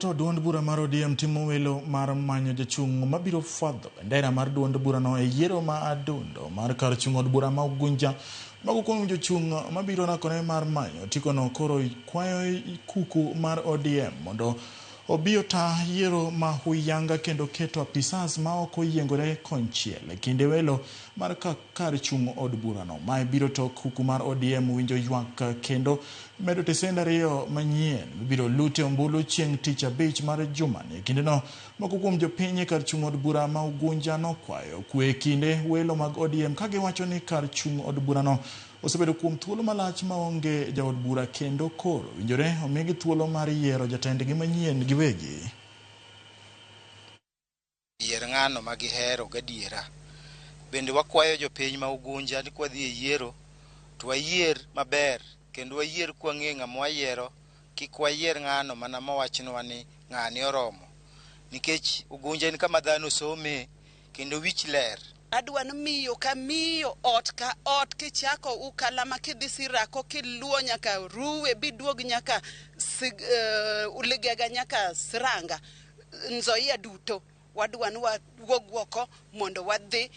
To duond bura mar ODM timo welo mar manyo jachung' mabiro fwadho bendera mar duond bura no e yiero ma adundo mar kar chung' od bura ma Ugunja. Mago kuom jochung' mabiro nakone mar manyo tikono koro kwayo kuku mar ODM mondo obi ota yiero ma huyanga kendo keto apisas ma ok oyiengore konchiel e kinde welo mar kar chung' od bura no. Mae biro tok kuku mar ODM winjo ywak kendo medo tesend ariyo manyien biro lute ombulu chieng' tich abich mar jumani. E kinde no moko kuom jopiny kar chung' od bura ma Ugunja nokwayo kwe kinde welo mag ODM ka giwacho ni kar chung' od bura no osebedo kuom thuolo malach maonge jaod bura kendo koro winjore omigi thuolo mar yiero jatendgi manyien giwegi. Yier ng'ano ma gihero gadiera. Bende wakwayo jopiny ma Ugunja ni kwadhi e yiero to wayier maber kendo wayier kwang'e ng'ama wayiero, kik wayier ng'ano mana mawachnwa ni ng'ani oromo, nikech Ugunja en kama dhano some kendo wich ler. Adwani miyo ka miyo, ot ka ot, kichako Ukalama kidhi Sirako kiluo nyaka Ruwe biduog nyaka Uligega nyaka Siranga, Nzoia duto wadwani waduog woko mondo wadhi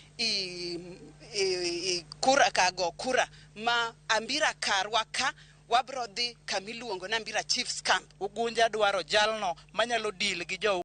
kura kago kura ma ambira karwa ka wabro dhi kamiluongo na Ambira Chiefs Camp. Ugunja dwaro jalno manyalo deal gi